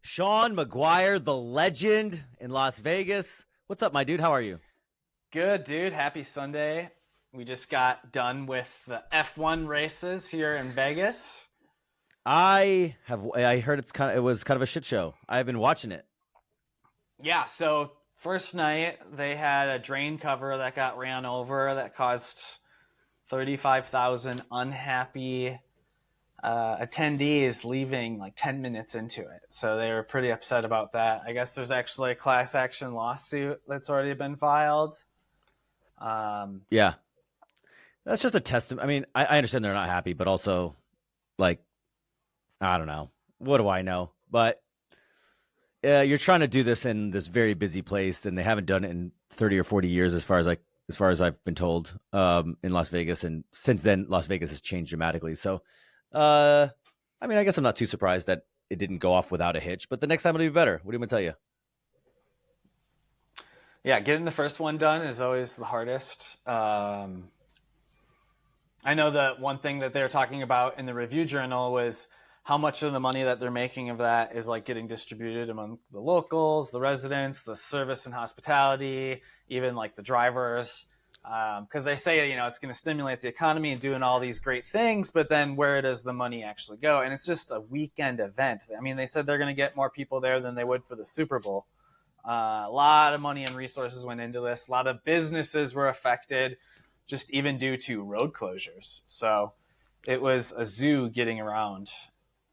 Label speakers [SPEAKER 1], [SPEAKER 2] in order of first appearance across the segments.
[SPEAKER 1] Sean McGuire, the legend in Las Vegas. What's up, my dude? How are you?
[SPEAKER 2] Good, dude. Happy Sunday. We just got done with the F1 races here in Vegas.
[SPEAKER 1] I heard it was kind of a shit show. I've been watching it.
[SPEAKER 2] Yeah, so first night they had a drain cover that got ran over that caused 35,000 unhappy attendees leaving like 10 minutes into it. So they were pretty upset about that. I guess there's actually a class action lawsuit that's already been filed.
[SPEAKER 1] Yeah. That's just a testament. I mean, I understand they're not happy, but also like I don't know. What do I know? But you're trying to do this in this very busy place, and they haven't done it in 30 or 40 years, as far as I've been told, in Las Vegas. And since then, Las Vegas has changed dramatically. So, I mean, I guess I'm not too surprised that it didn't go off without a hitch. But the next time it'll be better. What do you want to tell you?
[SPEAKER 2] Yeah, getting the first one done is always the hardest. I know that one thing that they're talking about in the review journal was how much of the money that they're making of that is like getting distributed among the locals, the residents, the service and hospitality, even like the drivers. Because they say, it's going to stimulate the economy and doing all these great things, but then where does the money actually go? And it's just a weekend event. I mean, they said they're going to get more people there than they would for the Super Bowl. A lot of money and resources went into this. A lot of businesses were affected, just even due to road closures. So it was a zoo getting around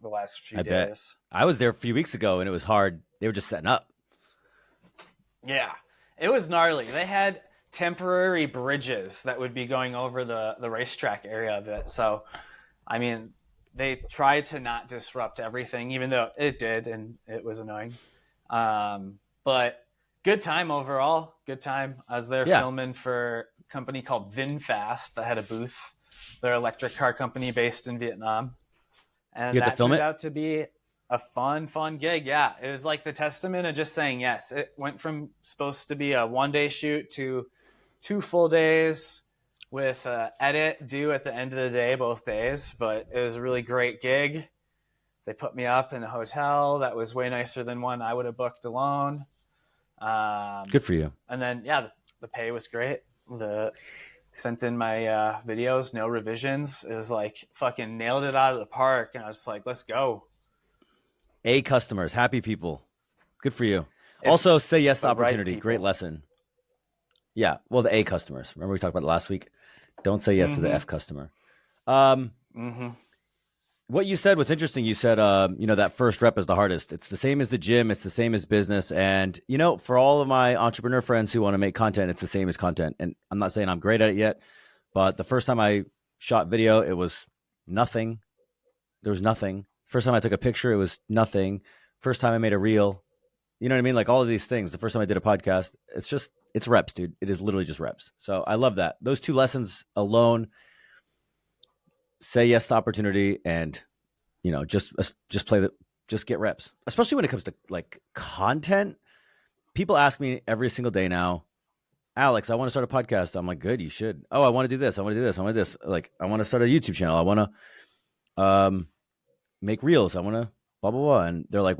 [SPEAKER 2] the last few
[SPEAKER 1] I
[SPEAKER 2] days.
[SPEAKER 1] bet. I was there a few weeks ago, and it was hard. They were just setting up.
[SPEAKER 2] Yeah, it was gnarly. They had temporary bridges that would be going over the racetrack area of it. So, I mean, they tried to not disrupt everything, even though it did, and it was annoying. But good time overall. Good time. I was there filming for a company called VinFast that had a booth. They're an electric car company based in Vietnam. And
[SPEAKER 1] You have to
[SPEAKER 2] that
[SPEAKER 1] film
[SPEAKER 2] turned
[SPEAKER 1] it?
[SPEAKER 2] out to be a fun gig. Yeah, it was like the testament of just saying yes. It went from supposed to be a one-day shoot to 2 full days with edit due at the end of the day, both days. But it was a really great gig. They put me up in a hotel that was way nicer than one I would have booked alone.
[SPEAKER 1] Good for you.
[SPEAKER 2] And then, the pay was great. Sent in my videos, no revisions. It was like fucking nailed it out of the park. And I was like, let's go.
[SPEAKER 1] A customers, happy people. Good for you.
[SPEAKER 2] It's
[SPEAKER 1] Also, say yes to
[SPEAKER 2] the right
[SPEAKER 1] opportunity.
[SPEAKER 2] people.
[SPEAKER 1] Great lesson. Yeah. Well, the A customers. Remember we talked about it last week? Don't say yes to the F customer. What you said was interesting. You said, that first rep is the hardest. It's the same as the gym. It's the same as business. And, for all of my entrepreneur friends who want to make content, it's the same as content. And I'm not saying I'm great at it yet, but the first time I shot video, it was nothing. There was nothing. First time I took a picture, it was nothing. First time I made a reel, you know what I mean? Like all of these things. The first time I did a podcast, it's reps, dude. It is literally just reps. So I love that. Those two lessons alone, say yes to opportunity, and just get reps, especially when it comes to like content. People ask me every single day now, Alex, I want to start a podcast. I'm like, good, you should. Oh, I want to do this. I want to do this. I want to do this. Like, I want to start a YouTube channel. I want to make reels. I want to blah, blah, blah. And they're like,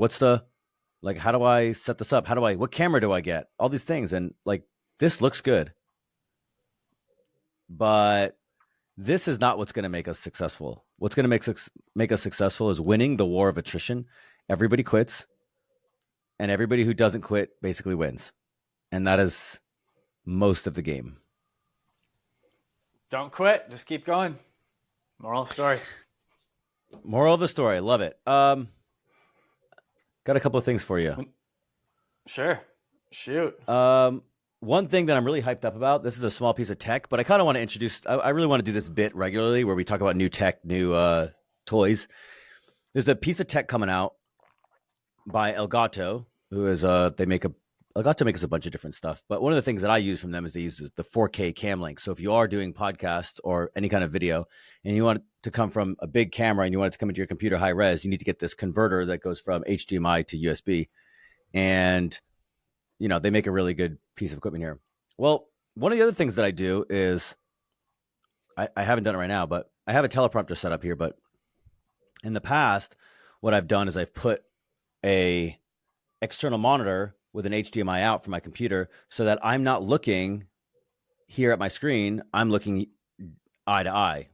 [SPEAKER 1] how do I set this up? What camera do I get? All these things. And like, this looks good, but this is not what's going to make us successful. What's going to make us successful is winning the war of attrition. Everybody quits, and everybody who doesn't quit basically wins. And that is most of the game.
[SPEAKER 2] Don't quit. Just keep going. Moral of the story.
[SPEAKER 1] Moral of the story. Love it. Got a couple of things for you.
[SPEAKER 2] Sure. Shoot.
[SPEAKER 1] One thing that I'm really hyped up about, this is a small piece of tech, but I kind of want to introduce, I really want to do this bit regularly where we talk about new tech, new toys. There's a piece of tech coming out by Elgato, who is, Elgato makes a bunch of different stuff, but one of the things that I use from them is they use the 4K cam link. So if you are doing podcasts or any kind of video and you want it to come from a big camera and you want it to come into your computer high res, you need to get this converter that goes from HDMI to USB. And they make a really good piece of equipment here. Well, one of the other things that I do is I haven't done it right now, but I have a teleprompter set up here. But in the past, what I've done is I've put a external monitor with an HDMI out for my computer so that I'm not looking here at my screen. I'm looking eye to eye.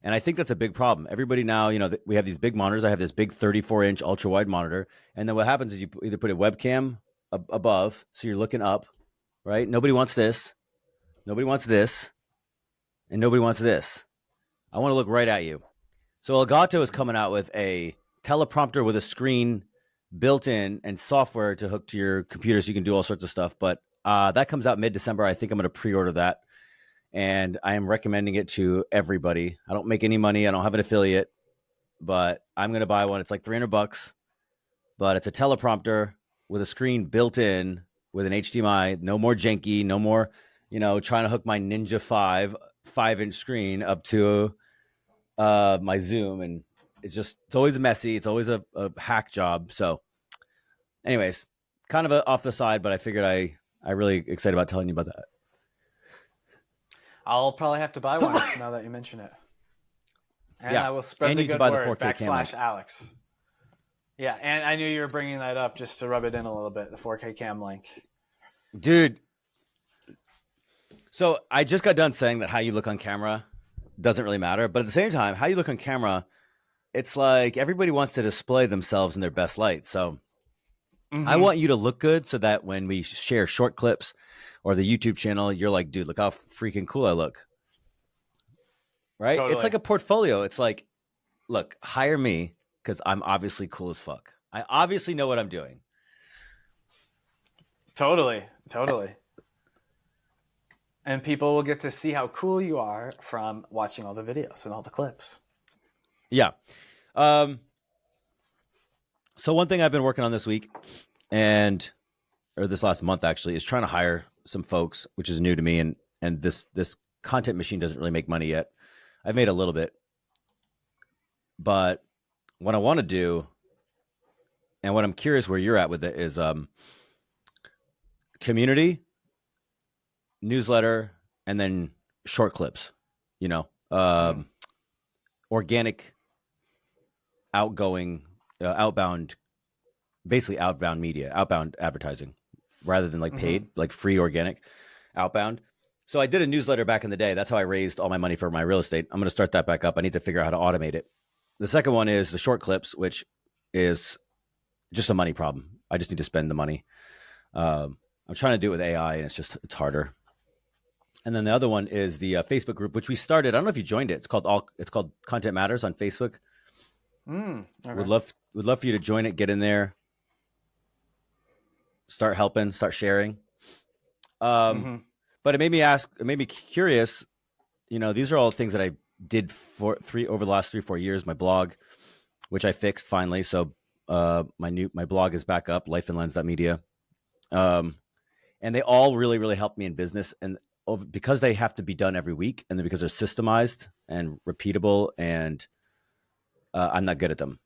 [SPEAKER 1] And I think that's a big problem. Everybody now, we have these big monitors. I have this big 34-inch ultra wide monitor. And then what happens is you either put a webcam above, so you're looking up, right? Nobody wants this. Nobody wants this. And nobody wants this. I want to look right at you. So Elgato is coming out with a teleprompter with a screen built in and software to hook to your computer so you can do all sorts of stuff. But that comes out mid-December. I think I'm going to pre-order that. And I am recommending it to everybody. I don't make any money. I don't have an affiliate, but I'm going to buy one. It's like $300, but it's a teleprompter with a screen built in with an HDMI. No more janky. No more, trying to hook my Ninja 5-inch screen up to my Zoom. And it's always messy. It's always a hack job. So anyways, kind of off the side, but I figured I really excited about telling you about that.
[SPEAKER 2] I'll probably have to buy one now that you mention it. And
[SPEAKER 1] yeah.
[SPEAKER 2] I will spread
[SPEAKER 1] and
[SPEAKER 2] the
[SPEAKER 1] you
[SPEAKER 2] good
[SPEAKER 1] buy
[SPEAKER 2] word,
[SPEAKER 1] the 4K camera.
[SPEAKER 2] /Alex. Yeah, and I knew you were bringing that up just to rub it in a little bit, the 4K cam link.
[SPEAKER 1] Dude, so I just got done saying that how you look on camera doesn't really matter. But at the same time, how you look on camera, it's like everybody wants to display themselves in their best light. So I want you to look good so that when we share short clips or the YouTube channel, you're like, dude, look how freaking cool I look. Right?
[SPEAKER 2] Totally.
[SPEAKER 1] It's like a portfolio. It's like, look, hire me because I'm obviously cool as fuck. I obviously know what I'm doing.
[SPEAKER 2] Totally. And people will get to see how cool you are from watching all the videos and all the clips.
[SPEAKER 1] Yeah. So one thing I've been working on this week or this last month actually is trying to hire some folks, which is new to me. And this content machine doesn't really make money yet. I've made a little bit, but what I want to do and what I'm curious where you're at with it is, community, newsletter, and then short clips, organic, outbound, basically outbound media, outbound advertising, rather than like paid, like free organic outbound. So I did a newsletter back in the day. That's how I raised all my money for my real estate. I'm going to start that back up. I need to figure out how to automate it. The second one is the short clips, which is just a money problem. I just need to spend the money. I'm trying to do it with AI, and it's harder. And then the other one is the Facebook group, which we started. I don't know if you joined it. It's called Content Matters on Facebook.
[SPEAKER 2] Okay.
[SPEAKER 1] Would love for you to join it. Get in there. Start helping. Start sharing. But it made me curious. These are all things that I did over the last 3-4 years. My blog, which I fixed finally. So my blog is back up, lifeandlens.media. And they all really, really helped me in business. And because they have to be done every week, and because they're systemized and repeatable, and I'm not good at them.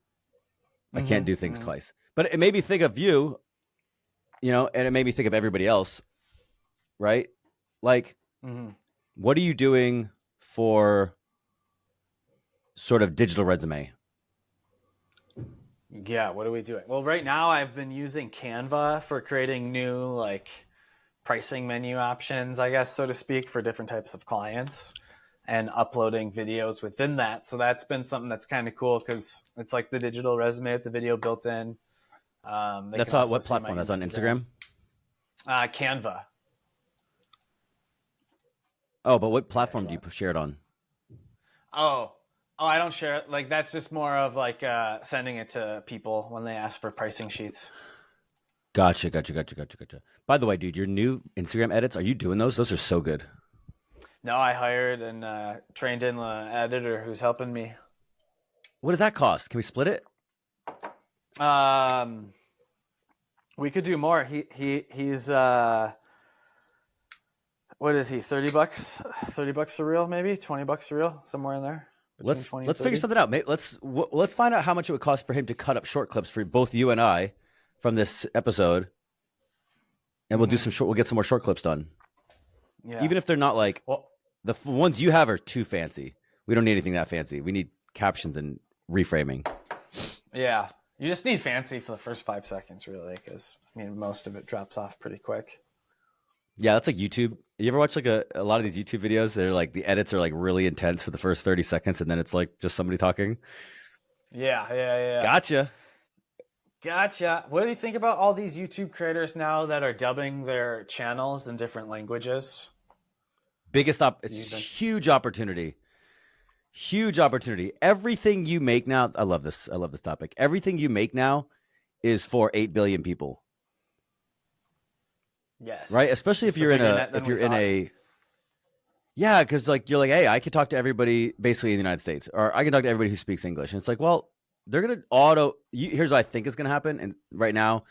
[SPEAKER 1] I can't do things twice. But it made me think of you, and it made me think of everybody else, right? Like, what are you doing for sort of digital resume?
[SPEAKER 2] Yeah, what are we doing? Well, right now I've been using Canva for creating new pricing menu options, I guess, so to speak, for different types of clients, and uploading videos within that. So that's been something that's kind of cool because it's like the digital resume with the video built in.
[SPEAKER 1] That's on what platform? That's on Instagram?
[SPEAKER 2] Canva.
[SPEAKER 1] Oh, but what platform do you share it on?
[SPEAKER 2] Oh, I don't share it. Like, that's just more of sending it to people when they ask for pricing sheets.
[SPEAKER 1] Gotcha. By the way, dude, your new Instagram edits, are you doing those? Those are so good.
[SPEAKER 2] No, I hired and trained in an editor who's helping me.
[SPEAKER 1] What does that cost? Can we split it?
[SPEAKER 2] We could do more. He's what is he? $30? $30 a reel, maybe $20 a reel, somewhere in there.
[SPEAKER 1] Let's figure something out, mate. Let's find out how much it would cost for him to cut up short clips for both you and I from this episode, and we'll get some more short clips done.
[SPEAKER 2] Yeah.
[SPEAKER 1] Even if they're not the ones you have are too fancy. We don't need anything that fancy. We need captions and reframing.
[SPEAKER 2] Yeah. You just need fancy for the first 5 seconds, really, because I mean, most of it drops off pretty quick.
[SPEAKER 1] Yeah, that's like YouTube. You ever watch like a lot of these YouTube videos? They're like the edits are like really intense for the first 30 seconds, and then it's like just somebody talking.
[SPEAKER 2] Yeah.
[SPEAKER 1] Gotcha.
[SPEAKER 2] Gotcha. What do you think about all these YouTube creators now that are dubbing their channels in different languages?
[SPEAKER 1] It's huge opportunity. Huge opportunity. Everything you make now, I love this. I love this topic. Everything you make now is for 8 billion people.
[SPEAKER 2] Yes.
[SPEAKER 1] Right? Especially if you're in a yeah, because like you're like, hey, I could talk to everybody basically in the United States, or I can talk to everybody who speaks English. And it's like, well, they're gonna here's what I think is gonna happen. And right now,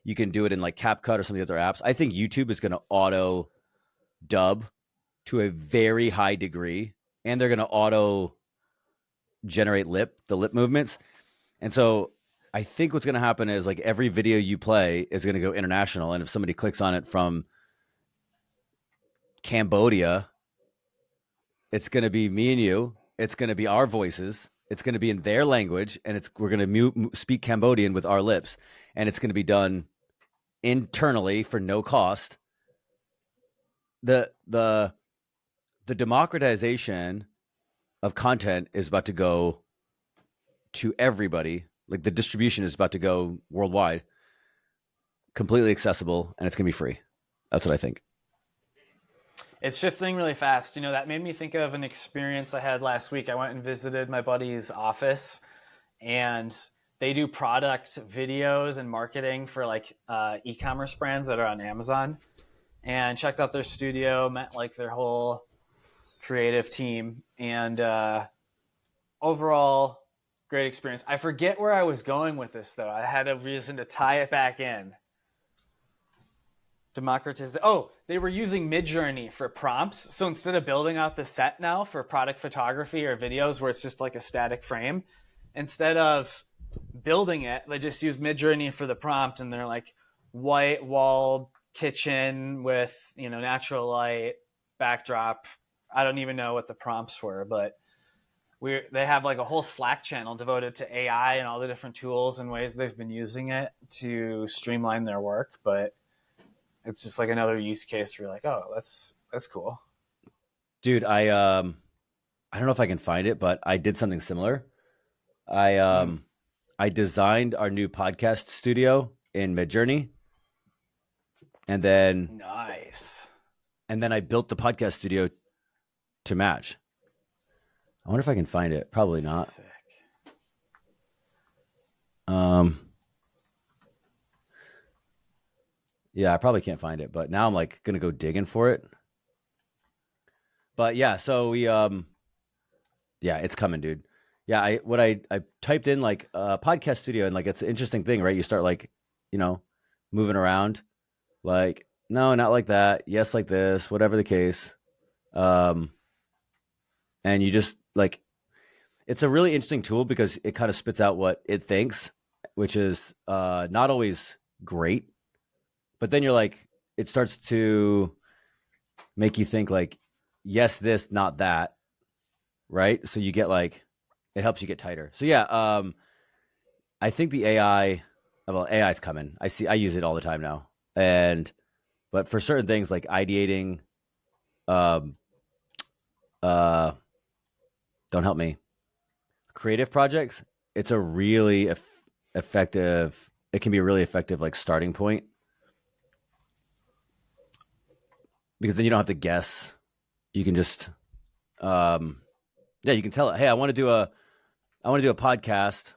[SPEAKER 1] you can do it in like CapCut or some of the other apps. I think YouTube is gonna auto dub to a very high degree, and they're gonna auto generate the lip movements. And so I think what's gonna happen is like every video you play is gonna go international. And if somebody clicks on it from Cambodia, it's going to be me and you. It's going to be our voices. It's going to be in their language, and we're going to speak Cambodian with our lips, and it's going to be done internally for no cost. The democratization of content is about to go to everybody. Like the distribution is about to go worldwide, completely accessible, and it's going to be free. That's what I think.
[SPEAKER 2] It's shifting really fast. You know, that made me think of an experience I had last week. I went and visited my buddy's office, and they do product videos and marketing for like e-commerce brands that are on Amazon, and checked out their studio, met like their whole creative team, and overall great experience. I forget where I was going with this though. I had a reason to tie it back in. Oh, they were using Midjourney for prompts. So instead of building out the set now for product photography or videos where it's just like a static frame, instead of building it, they just use Midjourney for the prompt, and they're like white walled kitchen with, you know, natural light backdrop. I don't even know what the prompts were, but they have like a whole Slack channel devoted to AI and all the different tools and ways they've been using it to streamline their work. But it's just like another use case where you're like, oh, that's cool.
[SPEAKER 1] Dude, I don't know if I can find it, but I did something similar. I designed our new podcast studio in Midjourney, and then
[SPEAKER 2] nice.
[SPEAKER 1] And then I built the podcast studio to match. I wonder if I can find it. Probably not.
[SPEAKER 2] Sick.
[SPEAKER 1] Yeah, I probably can't find it, but now I'm like gonna go digging for it. But yeah, so we yeah, it's coming, dude. Yeah, I typed in like podcast studio, and like it's an interesting thing, right? You start like, you know, moving around, like no, not like that. Yes, like this, whatever the case. And you just like, it's a really interesting tool because it kind of spits out what it thinks, which is not always great. But then you're like, it starts to make you think like, yes, this, not that, right? So you get like, it helps you get tighter. So yeah, I think the AI is coming. I use it all the time now, but for certain things like ideating, don't help me. Creative projects, it's a really effective. It can be a really effective like starting point, because then you don't have to guess. You can just, yeah, you can tell it, hey, I want to do a podcast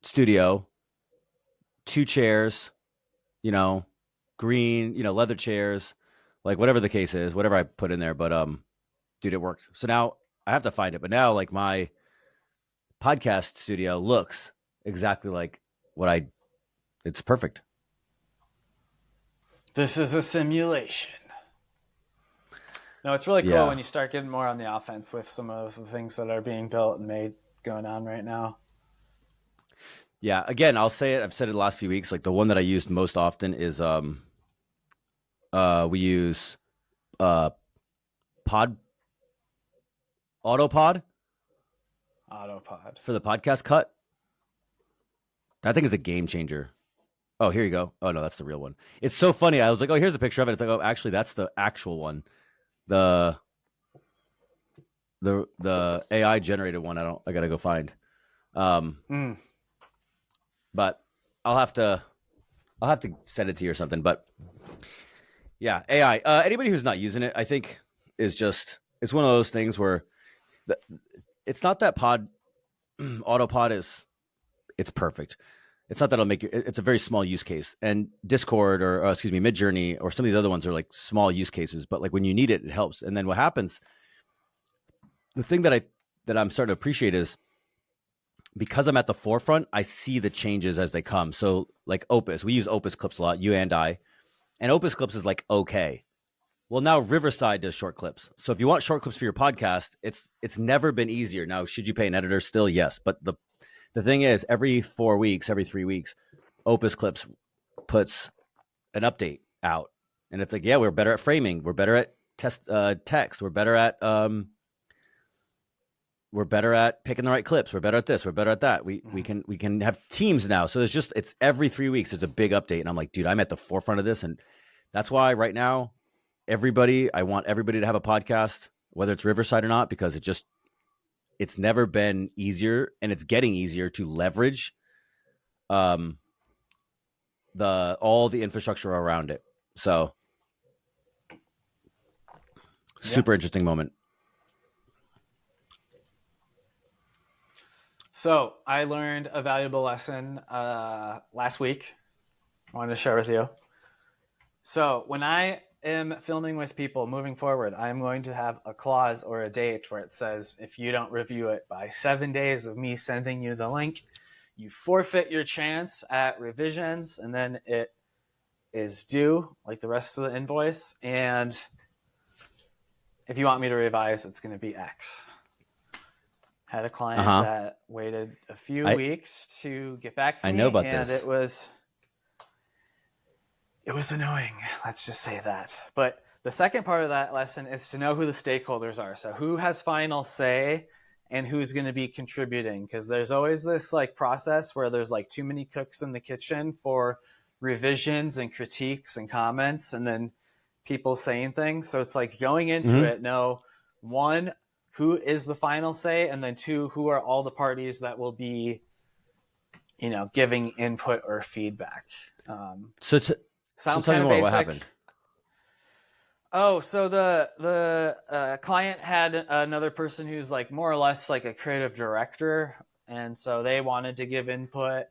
[SPEAKER 1] studio, 2 chairs, you know, green, you know, leather chairs, like whatever the case is, whatever I put in there. But dude, it worked. So now I have to find it. But now like my podcast studio looks exactly like it's perfect.
[SPEAKER 2] This is a simulation. No, it's really cool when you start getting more on the offense with some of the things that are being built and made going on right now.
[SPEAKER 1] Yeah, again, I'll say it. I've said it the last few weeks. Like the one that I used most often is we use Autopod
[SPEAKER 2] Autopod
[SPEAKER 1] for the podcast cut. That thing is a game changer. Oh, here you go. Oh no, that's the real one. It's so funny. I was like, oh, here's a picture of it. It's like, oh, actually, that's the actual one. The the AI generated one. I gotta go find.
[SPEAKER 2] Mm.
[SPEAKER 1] But I'll have to send it to you or something. But yeah, AI. Anybody who's not using it, I think, is just it's one of those things where the, it's not that autopod is it's perfect. It's not that it'll make you. It's a very small use case, and Discord or excuse me, Midjourney or some of these other ones are like small use cases. But like when you need it, it helps. And then what happens? The thing that I'm starting to appreciate is because I'm at the forefront, I see the changes as they come. So like Opus, we use Opus clips a lot, you and I, and Opus clips is like okay. Well, now Riverside does short clips. So if you want short clips for your podcast, it's never been easier. Now, should you pay an editor? Still, yes. But the thing is, every 4 weeks, every 3 weeks, Opus Clips puts an update out, and it's like, yeah, we're better at framing, we're better at text, we're better at picking the right clips, we're better at this, we're better at that. We can have teams now. So it's every 3 weeks there's a big update, and I'm like, dude, I'm at the forefront of this, and that's why right now I want everybody to have a podcast, whether it's Riverside or not, because it's never been easier, and it's getting easier to leverage all the infrastructure around it. So super interesting moment.
[SPEAKER 2] So I learned a valuable lesson last week. I wanted to share with you. So when I am filming with people moving forward, I'm going to have a clause or a date where it says, if you don't review it by 7 days of me sending you the link, you forfeit your chance at revisions, and then it is due like the rest of the invoice. And if you want me to revise, it's going to be X. Had a client that waited a few weeks to get back to me.
[SPEAKER 1] I know about
[SPEAKER 2] and
[SPEAKER 1] this.
[SPEAKER 2] It was annoying. Let's just say that. But the second part of that lesson is to know who the stakeholders are. So who has final say and who's going to be contributing, because there's always this like process where there's like too many cooks in the kitchen for revisions and critiques and comments, and then people saying things. So it's like going into it, know, one, who is the final say, and then two, who are all the parties that will be, giving input or feedback.
[SPEAKER 1] So tell me more. What happened?
[SPEAKER 2] Oh, so the client had another person who's like more or less like a creative director, and so they wanted to give input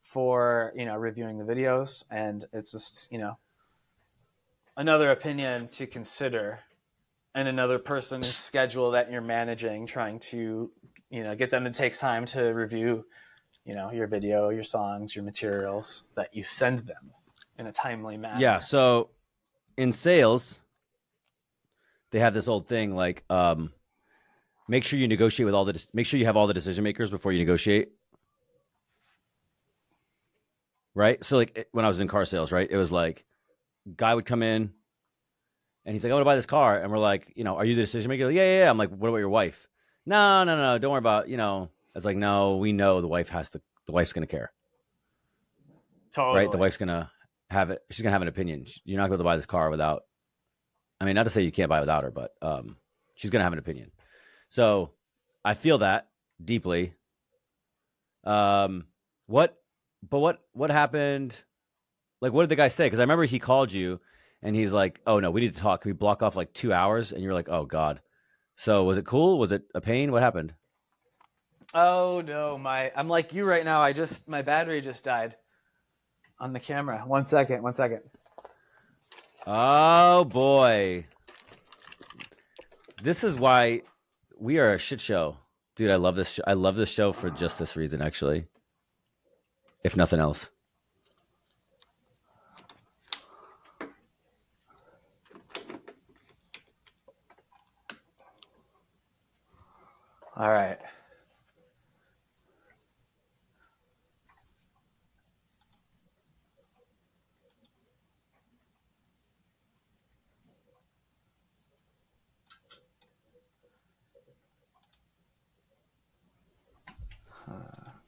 [SPEAKER 2] for reviewing the videos, and it's just another opinion to consider, and another person's schedule that you're managing, trying to get them to take time to review your video, your songs, your materials that you send them in a timely manner.
[SPEAKER 1] Yeah. So in sales, they have this old thing like make sure you negotiate with make sure you have all the decision makers before you negotiate. Right. So like when I was in car sales, right, it was like guy would come in and he's like, I want to buy this car. And we're like, are you the decision maker? Like, yeah. I'm like, what about your wife? No. Don't worry about, I was like, no, we know the wife's going to care.
[SPEAKER 2] Totally.
[SPEAKER 1] Right. The wife's going to have it. She's going to have an opinion. You're not going to buy this car without, not to say you can't buy without her, but she's going to have an opinion. So I feel that deeply. What happened? Like, what did the guy say? Because I remember he called you and he's like, oh no, we need to talk. Can we block off like 2 hours? And you're like, oh God. So was it cool? Was it a pain? What happened?
[SPEAKER 2] Oh no, I'm like you right now. My battery just died on the camera. One second.
[SPEAKER 1] Oh boy. This is why we are a shit show. Dude, I love this I love this show for just this reason, actually. If nothing else.
[SPEAKER 2] All right.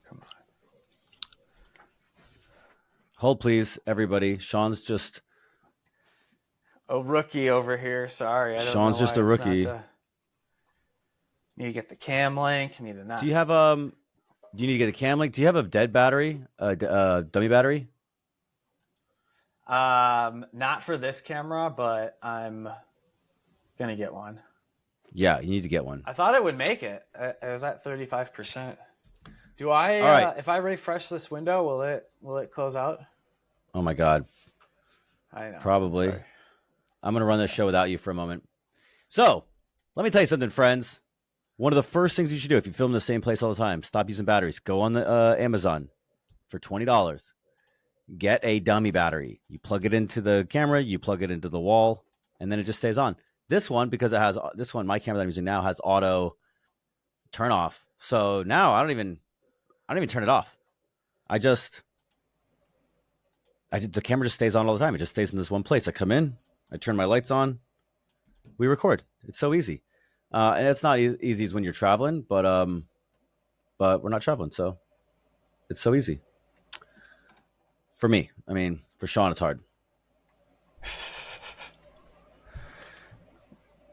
[SPEAKER 2] Come on.
[SPEAKER 1] Hold please, everybody. Sean's just
[SPEAKER 2] A rookie over here. Sorry, I don't know why
[SPEAKER 1] a
[SPEAKER 2] it's not.
[SPEAKER 1] rookie.
[SPEAKER 2] Need to get the cam link. Need to not.
[SPEAKER 1] Do you have Do you need to get a cam link? Do you have a dead battery? Dummy battery?
[SPEAKER 2] Not for this camera, but I'm gonna get one.
[SPEAKER 1] Yeah, you need to get one.
[SPEAKER 2] I thought it would make it. It was at 35%. Do I?
[SPEAKER 1] All right.
[SPEAKER 2] If I refresh this window, will it close out?
[SPEAKER 1] Oh my God.
[SPEAKER 2] I know.
[SPEAKER 1] Probably. I'm gonna run this show without you for a moment. So, let me tell you something, friends. One of the first things you should do if you film in the same place all the time, stop using batteries. Go on the Amazon for $20. Get a dummy battery. You plug it into the camera, you plug it into the wall, and then it just stays on. This one, because it has my camera that I'm using now has auto turn off. So now I don't even turn it off. The camera just stays on all the time. It just stays in this one place. I come in, I turn my lights on, we record. It's so easy. And it's not easy as when you're traveling, but we're not traveling, so it's so easy. For me, I mean, for Shawn, it's hard.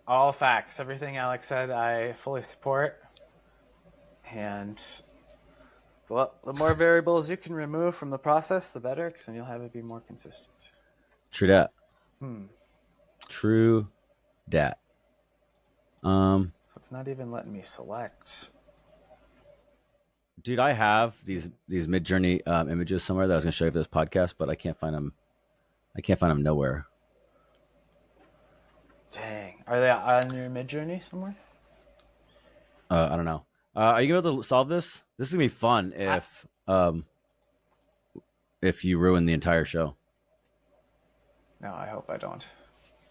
[SPEAKER 2] All facts. Everything Alex said, I fully support. And the more variables you can remove from the process, the better, because then you'll have it be more consistent.
[SPEAKER 1] True dat. True dat.
[SPEAKER 2] So it's not even letting me select.
[SPEAKER 1] Dude, I have these Mid-Journey images somewhere that I was going to show you for this podcast, but I can't find them. I can't find them nowhere.
[SPEAKER 2] Dang. Are they on your Mid-Journey somewhere?
[SPEAKER 1] I don't know. Are you going to be able to solve this? This is going to be fun if you ruin the entire show.
[SPEAKER 2] No, I hope I don't.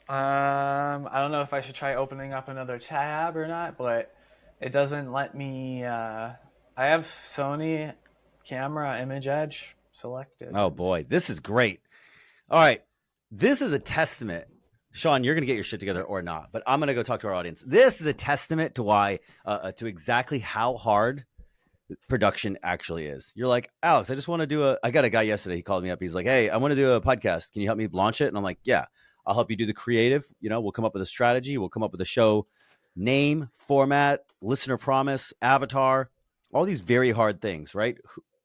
[SPEAKER 2] I don't know if I should try opening up another tab or not, but it doesn't let me. I have Sony camera image edge selected.
[SPEAKER 1] Oh boy, this is great. All right, this is a testament. Shawn, you're gonna get your shit together or not, but I'm gonna go talk to our audience. This is a testament to why, to exactly how hard production actually is. You're like, Alex, I just want to do I got a guy yesterday. He called me up. He's like, hey, I want to do a podcast. Can you help me launch it? And I'm like, yeah. I'll help you do the creative. We'll come up with a strategy. We'll come up with a show name, format, listener promise, avatar, all these very hard things, right?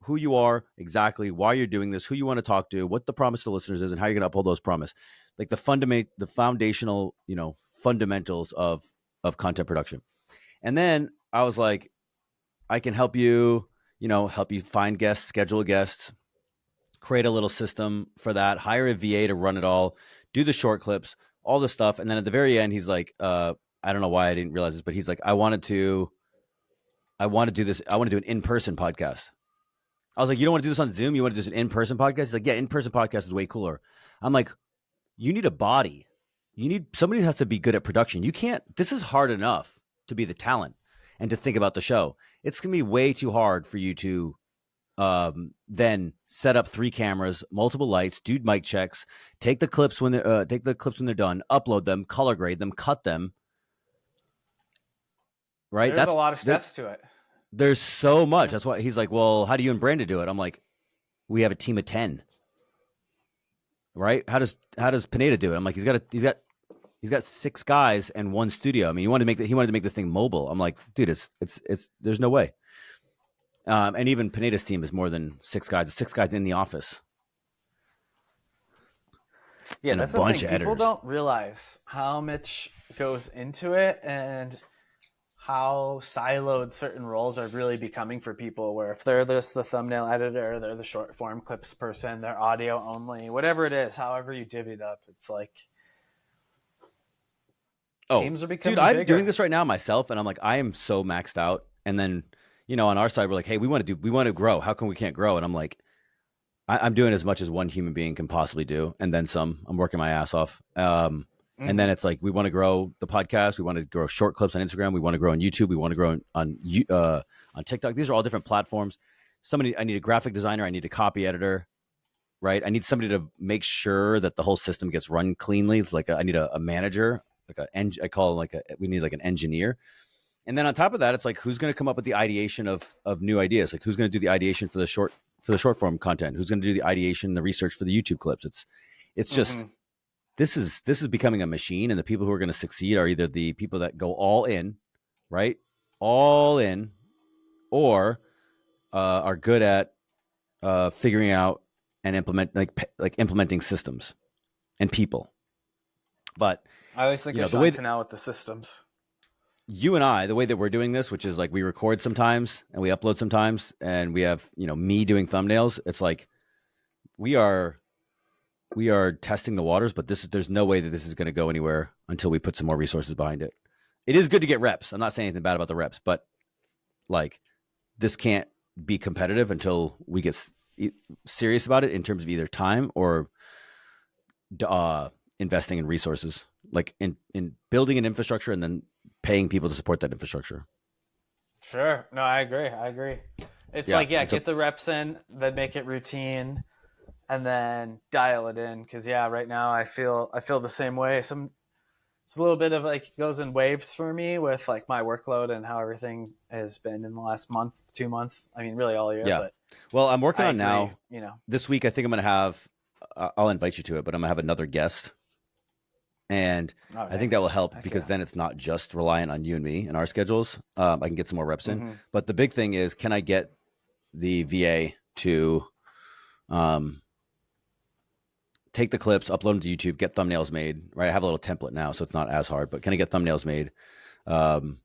[SPEAKER 1] Who you are, exactly, why you're doing this, who you want to talk to, what the promise to listeners is, and how you're going to uphold those promise. Like the foundational, fundamentals of content production. And then I was like, I can help you, help you find guests, schedule guests, create a little system for that, hire a VA to run it all, do the short clips, all this stuff. And then at the very end, he's like, I don't know why I didn't realize this, but he's like, I want to do this. I want to do an in-person podcast. I was like, you don't want to do this on Zoom? You want to do this an in-person podcast? He's like, yeah, in-person podcast is way cooler. I'm like, you need a body. You need somebody who has to be good at production. You can't, this is hard enough to be the talent and to think about the show. It's going to be way too hard for you to then set up 3 cameras, multiple lights, do mic checks, take the clips when they're done, upload them, color grade them, cut them. Right?
[SPEAKER 2] There's a lot of steps to it.
[SPEAKER 1] There's so much. That's why he's like, well, how do you and Brandon do it? I'm like, we have a team of 10. Right? How does Pineda do it? I'm like, he's got 6 guys and 1 studio. I mean, he wanted to make this thing mobile. I'm like, dude, it's there's no way. And even Pineda's team is more than 6 guys. It's 6 guys in the office.
[SPEAKER 2] Yeah,
[SPEAKER 1] and
[SPEAKER 2] that's
[SPEAKER 1] a bunch
[SPEAKER 2] the thing.
[SPEAKER 1] of editors.
[SPEAKER 2] People don't realize how much goes into it and how siloed certain roles are really becoming for people, where if they're the thumbnail editor, they're the short form clips person, they're audio only, whatever it is, however you divvy it up, it's like teams are becoming
[SPEAKER 1] dude, I'm
[SPEAKER 2] bigger.
[SPEAKER 1] doing this right now myself, and I'm like, I am so maxed out. And then, on our side, we're like, hey, we want to grow. How come we can't grow? And I'm like, I'm doing as much as one human being can possibly do, and then some. I'm working my ass off. And then it's like, we want to grow the podcast. We want to grow short clips on Instagram. We want to grow on YouTube. We want to grow on TikTok. These are all different platforms. I need a graphic designer. I need a copy editor, right? I need somebody to make sure that the whole system gets run cleanly. It's like I need a manager, we need like an engineer. And then on top of that, it's like, who's going to come up with the ideation of new ideas? Like, who's going to do the ideation for the short for the short form content? Who's going to do the ideation, the research for the YouTube clips? It's just this is becoming a machine, and the people who are going to succeed are either the people that go all in, right, all in, or are good at figuring out and implementing systems and people. But
[SPEAKER 2] I always think of
[SPEAKER 1] the way
[SPEAKER 2] Sean Canal with the systems.
[SPEAKER 1] You and I, the way that we're doing this, which is like we record sometimes and we upload sometimes, and we have me doing thumbnails. It's like we are testing the waters, but there's no way that this is going to go anywhere until we put some more resources behind it. It is good to get reps. I'm not saying anything bad about the reps, but like this can't be competitive until we get serious about it in terms of either time or investing in resources, like in building an infrastructure and then paying people to support that infrastructure.
[SPEAKER 2] Sure. No, I agree. It's get the reps in, then make it routine, and then dial it in. Because right now I feel the same way. It's a little bit of like goes in waves for me with like my workload and how everything has been in the last month, 2 months. I mean, really all year.
[SPEAKER 1] Yeah.
[SPEAKER 2] But
[SPEAKER 1] well, I'm working on now. This week I think I'm going to have. I'll invite you to it, but I'm going to have another guest. And I think that will help because then it's not just reliant on you and me and our schedules. I can get some more reps in. But the big thing is, can I get the VA to take the clips, upload them to YouTube, get thumbnails made, right? I have a little template now, so it's not as hard, but can I get thumbnails made? Can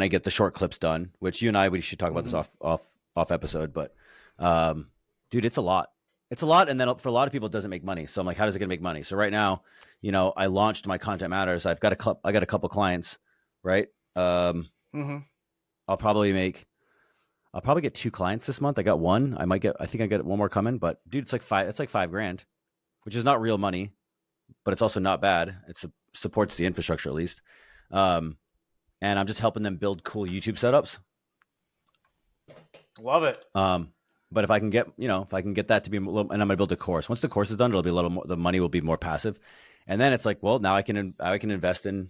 [SPEAKER 1] I get the short clips done? Which you and I, we should talk about this off episode, but dude, it's a lot. It's a lot, and then for a lot of people, it doesn't make money. So I'm like, how does it going to make money? So right now, I launched my Content Matters. I got a couple clients, right? I'll probably get 2 clients this month. I got one. I think I got one more coming. But dude, it's like $5,000, which is not real money, but it's also not bad. It supports the infrastructure at least, and I'm just helping them build cool YouTube setups.
[SPEAKER 2] Love it.
[SPEAKER 1] But if I can get, that to be a little, and I'm going to build a course. Once the course is done, it'll be a little more, the money will be more passive. And then it's like, well, now I can invest in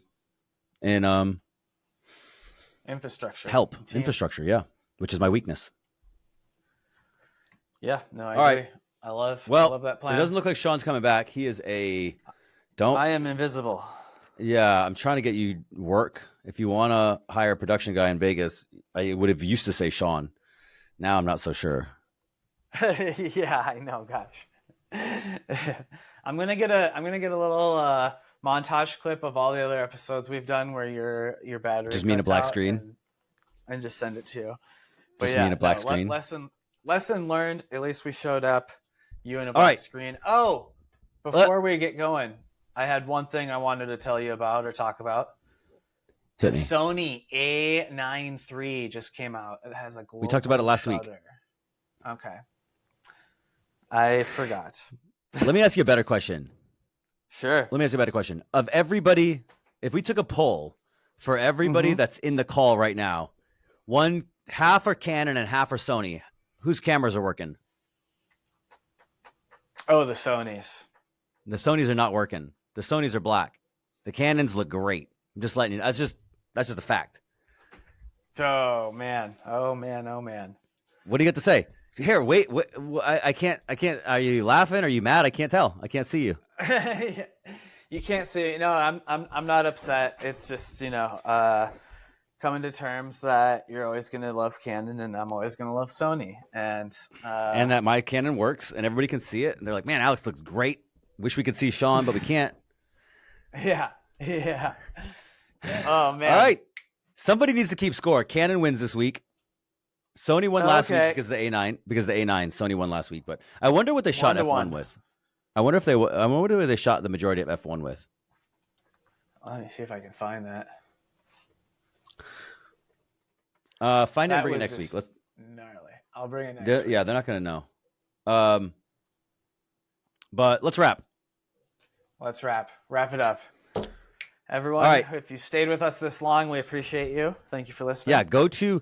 [SPEAKER 2] infrastructure,
[SPEAKER 1] infrastructure. Yeah. Which is my weakness.
[SPEAKER 2] Yeah. No, I agree.
[SPEAKER 1] Right.
[SPEAKER 2] I love that plan.
[SPEAKER 1] It doesn't look like Sean's coming back. He is
[SPEAKER 2] I am invisible.
[SPEAKER 1] Yeah. I'm trying to get you work. If you want to hire a production guy in Vegas, I would have used to say Sean. Now I'm not so sure.
[SPEAKER 2] Yeah, I know. Gosh, I'm gonna get a little montage clip of all the other episodes we've done where your battery
[SPEAKER 1] just me in a black screen
[SPEAKER 2] and just send it to you.
[SPEAKER 1] Just me in a black screen.
[SPEAKER 2] Lesson learned. At least we showed up. You in a black screen. Oh, before we get going, I had one thing I wanted to tell you about or talk about. The Sony A9 III just came out. It has a global
[SPEAKER 1] We talked about it last week.
[SPEAKER 2] Okay. I forgot.
[SPEAKER 1] Let me ask you a better question.
[SPEAKER 2] Sure.
[SPEAKER 1] Let me ask you a better question. Of everybody, if we took a poll for everybody that's in the call right now, half are Canon and half are Sony, whose cameras are working?
[SPEAKER 2] Oh, the Sonys.
[SPEAKER 1] The Sonys are not working. The Sonys are black. The Canons look great. I'm just letting you know. That's just a fact.
[SPEAKER 2] Oh man.
[SPEAKER 1] What do you got to say? Here, wait. I can't. Are you laughing? Are you mad? I can't tell. I can't see you.
[SPEAKER 2] You can't see. No, I'm not upset. It's just coming to terms that you're always going to love Canon and I'm always going to love Sony, and
[SPEAKER 1] that my Canon works and everybody can see it. And they're like, man, Alex looks great. Wish we could see Shawn, but we can't.
[SPEAKER 2] Yeah. Oh man!
[SPEAKER 1] All right, somebody needs to keep score. Canon wins this week. Sony won last week because of the A9. Sony won last week, but I wonder what they shot F1 with. I wonder what they shot the majority of F1 with.
[SPEAKER 2] Let me see if I can find that.
[SPEAKER 1] Find it and bring it next week. Let's
[SPEAKER 2] gnarly. I'll bring it next week.
[SPEAKER 1] Yeah, they're not going to know. But let's wrap.
[SPEAKER 2] Let's wrap it up. Everyone, if you stayed with us this long, we appreciate you. Thank you for listening.
[SPEAKER 1] Yeah, go to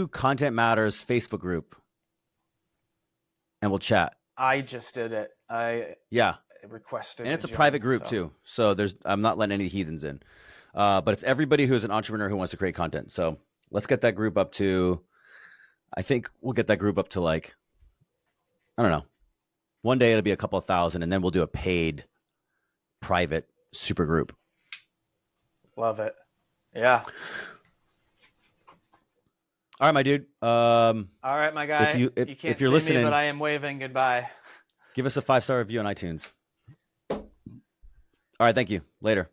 [SPEAKER 1] Content Matters Facebook group, and we'll chat.
[SPEAKER 2] I just did it. I requested,
[SPEAKER 1] and it's a private group too. So I'm not letting any heathens in, but it's everybody who is an entrepreneur who wants to create content. So let's get that group up to I think we'll get that group up to like, I don't know. One day it'll be a couple of thousand, and then we'll do a paid private super group.
[SPEAKER 2] Love it. Yeah.
[SPEAKER 1] All right, my dude.
[SPEAKER 2] All right, my guy. You can't
[SPEAKER 1] if you're
[SPEAKER 2] see
[SPEAKER 1] listening,
[SPEAKER 2] me, but I am waving goodbye.
[SPEAKER 1] Give us a 5-star review on iTunes. All right, thank you. Later.